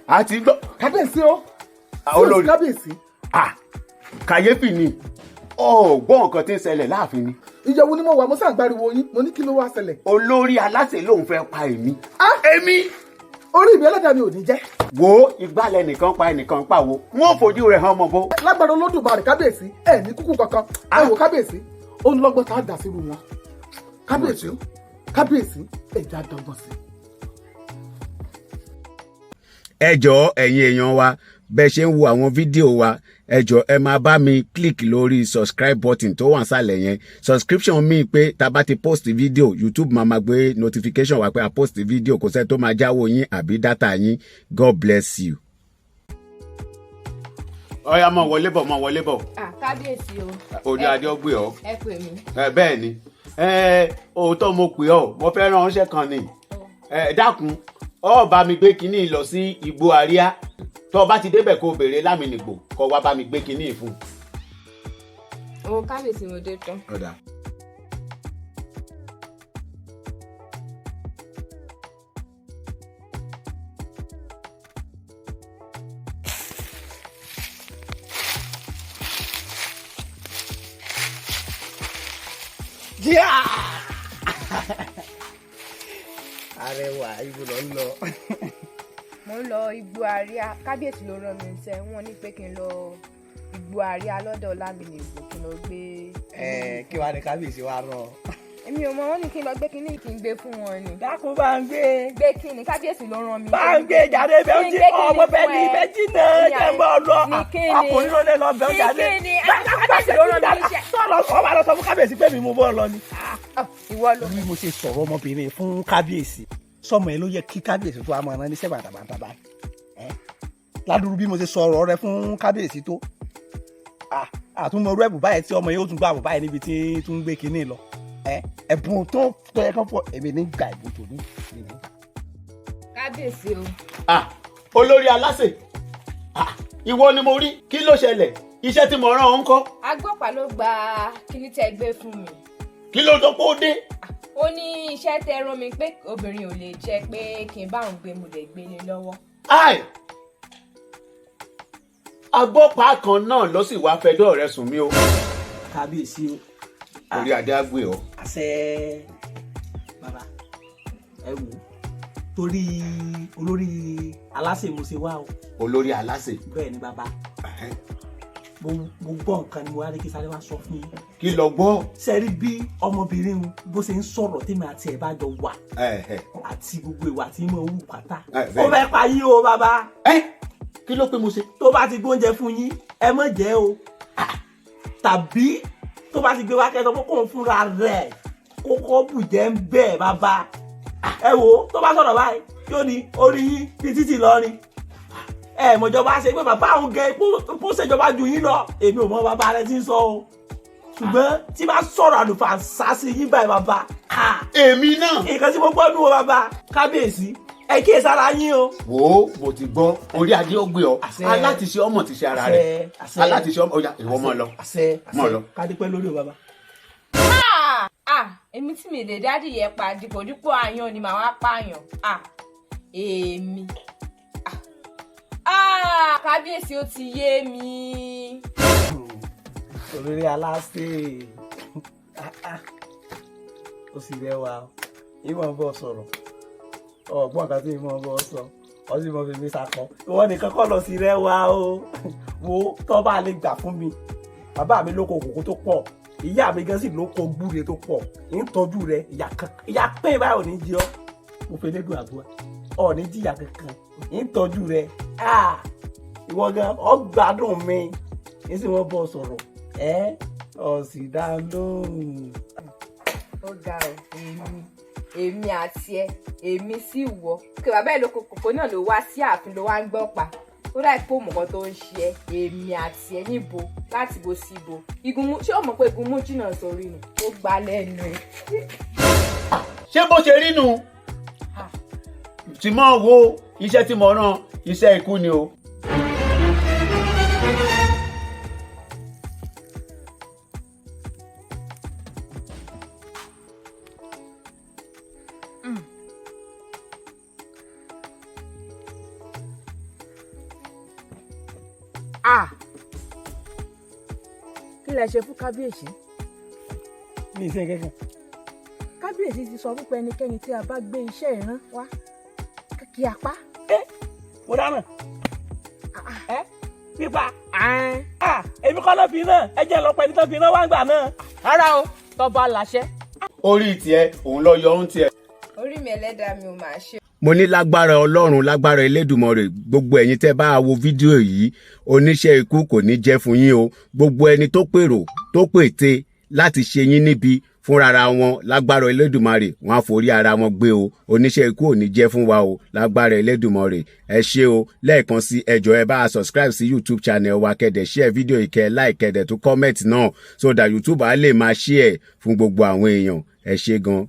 àti gbọ́. kábíyèsí o. olórí kábíyèsí. kàyéfì ni ọgbọ́n nǹkan tí ń ṣẹlẹ̀ láàfin ni. ìjọba ni mo wà mo sàn gbariwo yín mo ní kí ló wá ṣẹlẹ̀. olórí aláṣẹ lòun fẹ́ pa èmi. èmi. orí mi ẹlẹ́dàá mi ò ní jẹ́. wo ìgbàlẹ̀ nìkan pa ẹnìkan pa wo wọn ò fojú rẹ̀ hàn ọmọ bó. lágbára Olódùmarè kábíyèsí ẹ ní kúkú kankan ẹ wò kábíyèsí ó ń lọ́gbọ́n tá a dà sírú wọn. kábíyèsí ẹ̀já dọ́gbọ́n sí. ẹ jọ̀ọ́ ẹ̀yin èèyàn wa bẹ́ẹ̀ ṣe ń wo àwọn fídíò wa ẹ jọ̀ọ́ ẹ máa bá mi click lórí subscribe button tó wà nísàlẹ̀ yẹn subscription mi pé tá bá ti post video YouTube máa gbé notification wá pé a post video kò sẹ́ tó máa jáwó yín àbí data yín. God bless you. ọ̀ya mọ̀ wọlé bọ̀. kábíyèsí o. orí adé ó gbé ọ. ẹ pè mí. bẹ́ẹ̀ ni òótọ́ mo pè ọ́ mo fẹ́ ránṣẹ́ kan ni dákun ọ bá mi gbé kinní lọ sí igbó àríyá tó bá ti débẹ̀ kó béèrè lámìnìgbò kó wá bá mi gbé kinní fún. o kábíyèsí mo dé tán. ọ̀dà. Arẹwà ibo lọ ń lọ. mo ń lọ igbó àríyá kábíyèsí ló rán mi ṣe wọ́n ní pé kí n lọ igbó àríyá lọ́dọ̀ lámìnìgbò kí n lọ gbé. kí wàá ní kábíyèsí wa rán. èmi ò mọ wọn ní kí n lọ gbé kinní kí n gbé fún wọn ni. dákun bá ń gbé. gbé kinní kábíyèsí ló rán mi. bá ń gbé jáde bẹ́ẹ̀ jí ọmọ bẹ́ẹ̀ ní ibẹ̀ jìnnà jẹ́ mọ́ ọ lọ. ọkùnrin ló lè lọ bẹ́ẹ̀ jáde. kábíyèsí ló rán mi iṣẹ́. sọ̀rọ̀ sọ ma lọ sọ fún kábíyèsí pé mi mú bọ́ ọ lọ ni. ìwọ lọ. bí mo ṣe sọ̀rọ̀ ọmọbìnrin fún kábíyèsí sọmọ ẹ ló yẹ kí kábíyèsí tó a máa rán níṣẹ́ bàtàbàtà báyìí ládùúrú bí mo ṣe sọ̀rọ̀ rẹ fún kábíyèsí tó àtúmọ̀ rú ẹ̀bùn báyìí tí ọmọ yóò tún gbà bọ̀ báyìí níbi tí tún ń gbé kinní lọ ẹ̀bùn tó yẹ kán fọ èmi ní gbà ẹ̀bùn tó ní. kábíyèsí o. olórí aláṣẹ ìwọ ni mo rí kí ló ṣẹlẹ̀ iṣẹ́ tí mo rán ọ ń kọ́. agbọ́pàá ló gba kíní tẹ́ gbé fún mi. kí ló dọ́ pé ó dé. ó ní iṣẹ́ tẹ́ rán mi pé obìnrin ò lè jẹ́ pé kí n bá òun gbé mo lè gbé ní lọ́wọ́. agbọ́pàá kan náà ló sì wá fẹjọ́ rẹ̀ sùn mí o. kábíyèsí o. orí adé á gbé ọ. àṣẹ bàbá ẹ wò torí olórí aláṣẹ mo ṣe wá o. olórí aláṣẹ. bẹ́ẹ̀ ni bàbá mo gbọ́ nǹkan ni mo wá ní kí sáré wá sọ fún yín. kí lọ gbọ́. sẹ́rí bí ọmọbìnrin bó ṣe ń sọ̀rọ̀ tèmi àti ẹ̀ bá jọ wà àti gbogbo ìwà tí mo wù pátá ó fẹ́ pa yín o bàbá. kí ló pé mo ṣe. tó bá ti gbóúnjẹ fún yín ẹ má jẹ o tàbí tó bá ti gbé wá kẹ́tọ́ kókó fúnra rẹ̀ kókó bùjẹ́ ń bẹ̀ bàbá ẹ wò tó bá sọ̀rọ̀ báyìí yóò ní orí yín bí títì lọ́rin mọ̀jọba ṣe pé bàbá òun gẹ kó ṣèjọba ju yín lọ èmi ò mọ bàbá rẹ ti ń sọ o ṣùgbọ́n tí bá sọ̀rọ̀ àlùfàǹsá sí yín báyìí bàbá. èmi náà. nǹkan tí mo gbọ́ nù o bàbá kábíyèsí ẹ kíyè sára yín o. wo mo ti gbọ́ orí adé ó gbé ọ alátiṣe ọmọ ti ṣe ara rẹ alátiṣe ọmọ ọjà ìwọ mọ lọ mọ lọ. kádípẹ́ lórí o bàbá. èmi tí mi lè dádì yẹn pa dípòdípò àyàn ni màá wá pààyàn èmi. kábíyèsí ó ti yé mi. olórí aláṣẹ ó sì rẹwà ìmọ̀ bọ́ sọ̀rọ̀ ọ̀gbọ́n kan tí ìmọ̀ bọ́ sọ ọ sì mọ̀ fèmí sakọ ìwọ nìkan kọ́ lọ sí rẹwà o wo tó bá lè gbà fún mi bàbá mi lóko kòkó tó pọ̀ ìyá mi gan sì lóko gbúre tó pọ̀ ń tọ́jú rẹ ìyá pé báyọ̀ ní jí ọ mo fẹ́ lédùn àdúrà ọ ní jìyà kankan ń tọ́jú rẹ ìwọ gan ọ gbádùn mi ní sì wọ́n bọ́ sọ̀rọ̀ ọ sì dá lóhùn. ó ga ọ èmi àti èmi sì wọ kí bàbá ẹ lóko kòkó náà ló wá sí ààfin ló wá ń gbọ́ pa ó dà pé òmùkọ́ tó ń ṣe èmi àti ẹ níbo láti bo sí ibo igunmu ṣé o mọ̀ pé igunmu jìnnà sórí ni ó gbá lẹ́nu ẹ. ṣé bó ṣe rí nu tí mo wo iṣẹ́ tí mo rán iṣẹ́ ikú ni o. kí lẹ ṣe fún kábíyèsí. mi ì ṣe kankan. kábíyèsí ti sọ wípé ẹnikẹ́ni tí a bá gbé iṣẹ́ ìran wá kí a pa. mo dáná. pípa. èmi kọ́ ló fi náà ẹ jẹ́ lọ pẹ́ ní tó fi náà wá ń gbà náà. rárá o tọ́ba láṣẹ. orí tiẹ̀ òun lọ yọ ohun tiẹ̀. orí mi ẹlẹ́dàá mi ò máa ṣe. mo ní lágbára ọlọ́run lágbára elédùmarè gbogbo ẹ̀yin tẹ́ bá wo fídíò yìí oníṣẹ́ ikú kò ní jẹ́ fún yín o gbogbo ẹni tó pèrò tó pète láti ṣe yín níbi fúnrara wọn lágbára elédùmarè wọn á forí ara wọn gbé o oníṣẹ́ ikú ò ní jẹ́ fún wa o lágbára elédùmarè ẹ ṣé o lẹ́ẹ̀kan sí ẹ jọ̀ọ́ ẹ bá a subscribe sí YouTube channel wa kẹ́dẹ̀ share fídíò ìkẹ́ like kẹ́dẹ̀ tó comment náà so that YouTube á lè máa share fún gbogbo àwọn èèyàn ẹ ṣé gan.